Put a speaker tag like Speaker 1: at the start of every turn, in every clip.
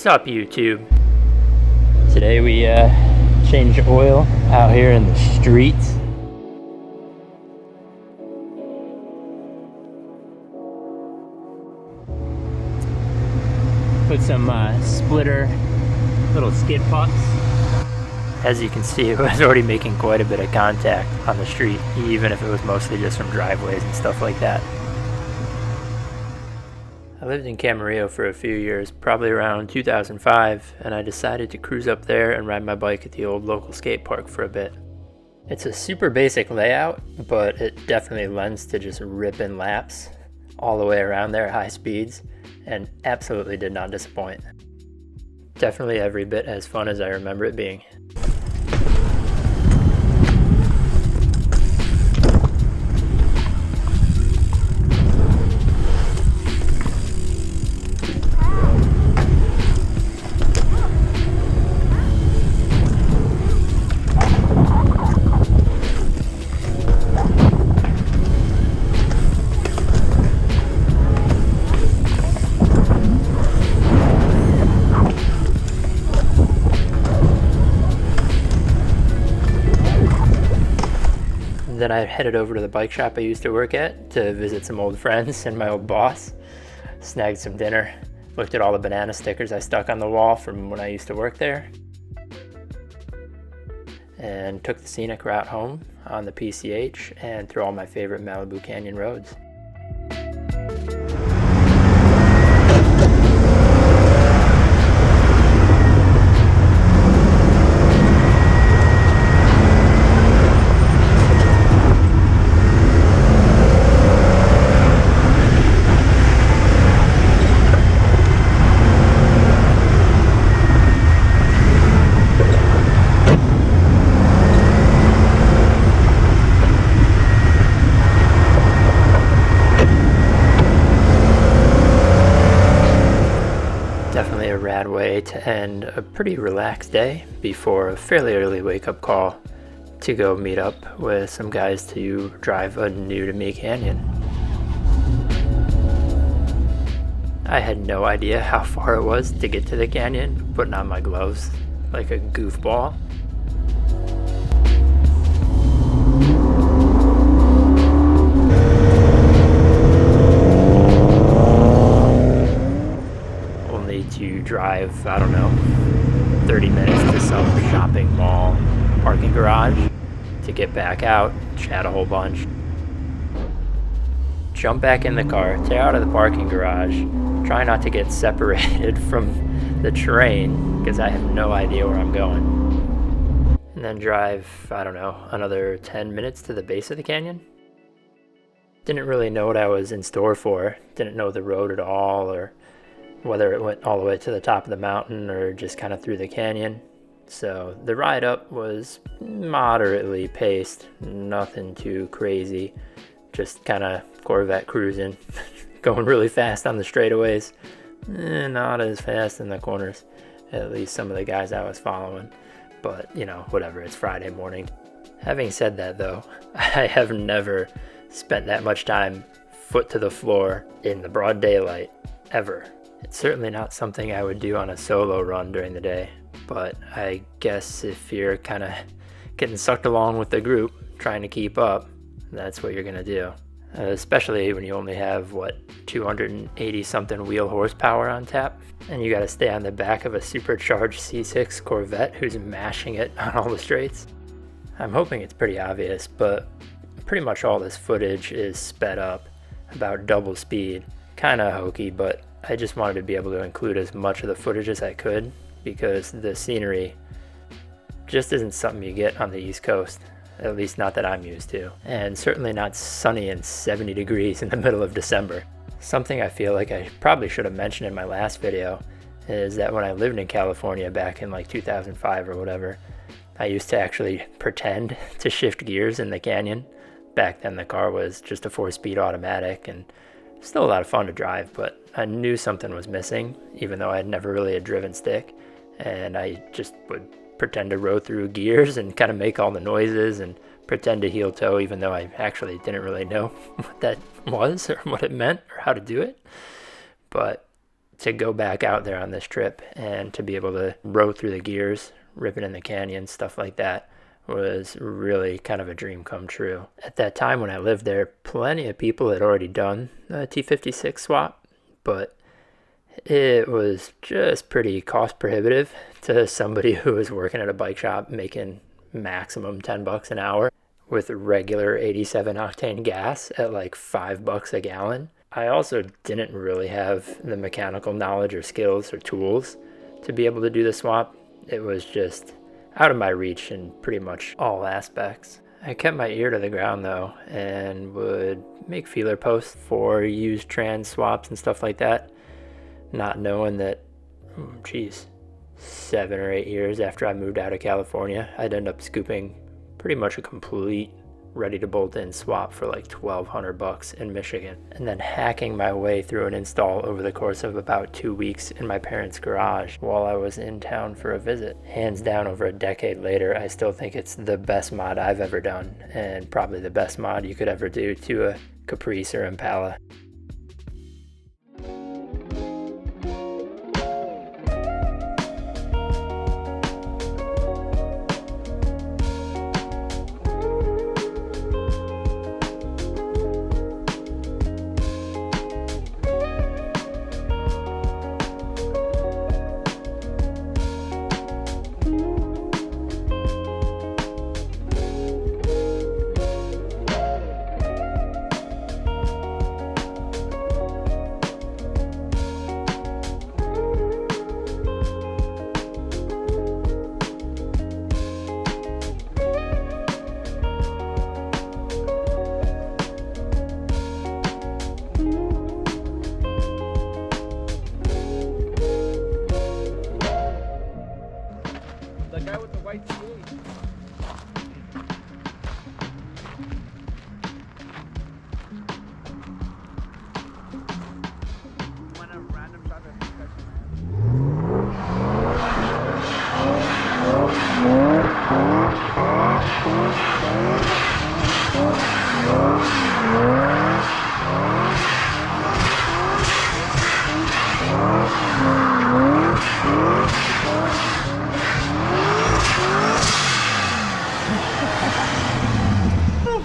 Speaker 1: What's up, YouTube?
Speaker 2: Today we changed oil out here in the streets. Put some splitter little skid pucks. As you can see, it was already making quite a bit of contact on the street, even if it was mostly just from driveways and stuff like that. I lived in Camarillo for a few years, probably around 2005, and I decided to cruise up there and ride my bike at the old local skate park for a bit. It's a super basic layout, but it definitely lends to just ripping laps all the way around there at high speeds, and absolutely did not disappoint. Definitely every bit as fun as I remember it being. Then I headed over to the bike shop I used to work at to visit some old friends and my old boss. Snagged some dinner, looked at all the banana stickers I stuck on the wall from when I used to work there, and took the scenic route home on the PCH and through all my favorite Malibu Canyon roads. Definitely a rad way to end a pretty relaxed day before a fairly early wake-up call to go meet up with some guys to drive a new-to-me canyon. I had no idea how far it was to get to the canyon, putting on my gloves like a goofball. To drive, I don't know, 30 minutes to some shopping mall parking garage to get back out, chat a whole bunch, jump back in the car, tear out of the parking garage, try not to get separated from the train because I have no idea where I'm going, and then drive, I don't know, another 10 minutes to the base of the canyon. Didn't really know what I was in store for, didn't know the road at all, or whether it went all the way to the top of the mountain or just kind of through the canyon. So the ride up was moderately paced, nothing too crazy, just kind of Corvette cruising, going really fast on the straightaways, not as fast in the corners, at least some of the guys I was following, but you know, whatever, it's Friday morning. Having said that though, I have never spent that much time foot to the floor in the broad daylight, ever. It's certainly not something I would do on a solo run during the day, but I guess if you're kind of getting sucked along with the group, trying to keep up, that's what you're going to do. Especially when you only have, 280 something wheel horsepower on tap, and you got to stay on the back of a supercharged C6 Corvette who's mashing it on all the straights. I'm hoping it's pretty obvious, but pretty much all this footage is sped up, about double speed. Kind of hokey, but I just wanted to be able to include as much of the footage as I could because the scenery just isn't something you get on the East Coast, at least not that I'm used to, and certainly not sunny and 70 degrees in the middle of December. Something I feel like I probably should have mentioned in my last video is that when I lived in California back in like 2005 or whatever, I used to actually pretend to shift gears in the canyon. Back then the car was just a 4-speed automatic and still a lot of fun to drive, but I knew something was missing, even though I had never really a driven stick, and I just would pretend to row through gears and kind of make all the noises and pretend to heel toe, even though I actually didn't really know what that was or what it meant or how to do it. But to go back out there on this trip and to be able to row through the gears, ripping in the canyon, stuff like that, was really kind of a dream come true. At that time when I lived there, plenty of people had already done a T56 swap, but it was just pretty cost prohibitive to somebody who was working at a bike shop making maximum $10 an hour with regular 87 octane gas at like $5 a gallon. I also didn't really have the mechanical knowledge or skills or tools to be able to do the swap. It was just out of my reach in pretty much all aspects. I kept my ear to the ground though, and would make feeler posts for used trans swaps and stuff like that, not knowing that, 7 or 8 years after I moved out of California, I'd end up scooping pretty much a complete ready to bolt in swap for like $1,200 in Michigan, and then hacking my way through an install over the course of about 2 weeks in my parents' garage while I was in town for a visit. Hands down, over a decade later, I still think it's the best mod I've ever done, and probably the best mod you could ever do to a Caprice or Impala.
Speaker 1: The guy with the white T8. Want a random shot at this guy?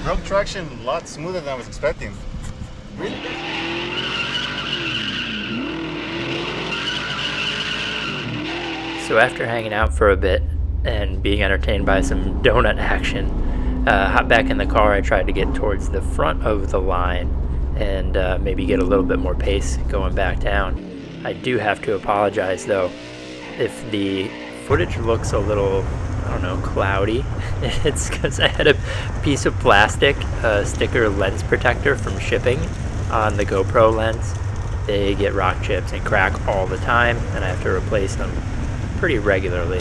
Speaker 3: Road traction a lot smoother than I was expecting. Really?
Speaker 2: So after hanging out for a bit and being entertained by some donut action, hop back in the car. I tried to get towards the front of the line and maybe get a little bit more pace going back down. I do have to apologize though if the footage looks a little, I don't know, cloudy. It's because I had a piece of plastic sticker lens protector from shipping on the GoPro lens. They get rock chips and crack all the time, and I have to replace them pretty regularly.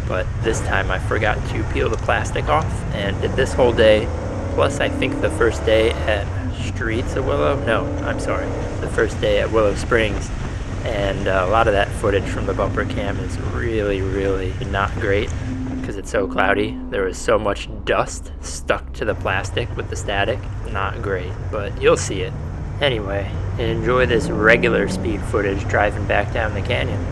Speaker 2: But this time I forgot to peel the plastic off and did this whole day, plus I think the first day at Streets of Willow, no, I'm sorry, the first day at Willow Springs, and a lot of that footage from the bumper cam is really, really not great because it's so cloudy. There was so much dust stuck to the plastic with the static. Not great, but you'll see it. Anyway, enjoy this regular speed footage driving back down the canyon.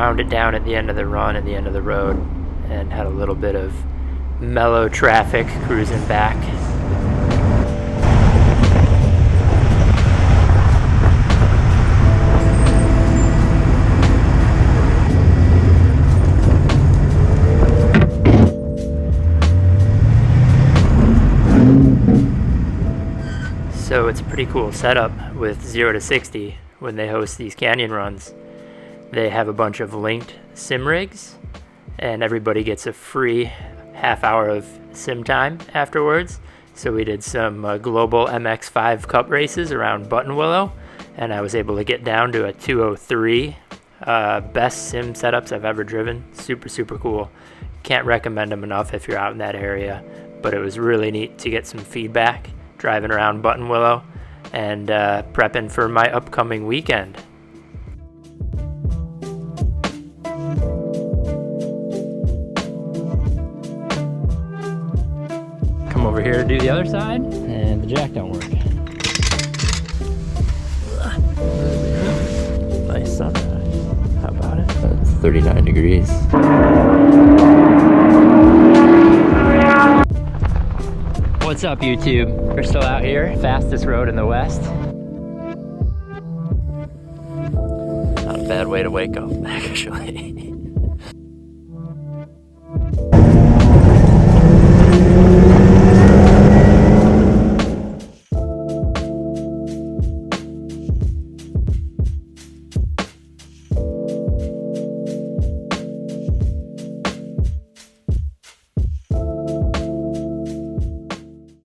Speaker 2: wound it down at the end of the run and the end of the road, and had a little bit of mellow traffic cruising back. So it's a pretty cool setup with 0 to 60 when they host these canyon runs. They have a bunch of linked sim rigs, and everybody gets a free half hour of sim time afterwards. So we did some global MX5 cup races around Buttonwillow, and I was able to get down to a 203. Best sim setups I've ever driven. Super, super cool. Can't recommend them enough if you're out in that area, but it was really neat to get some feedback driving around Buttonwillow and prepping for my upcoming weekend. Come over here to do the other side, and the jack don't work. Nice sunrise. How about it? It's 39 degrees. What's up, YouTube? We're still out here, fastest road in the West. Not a bad way to wake up, actually.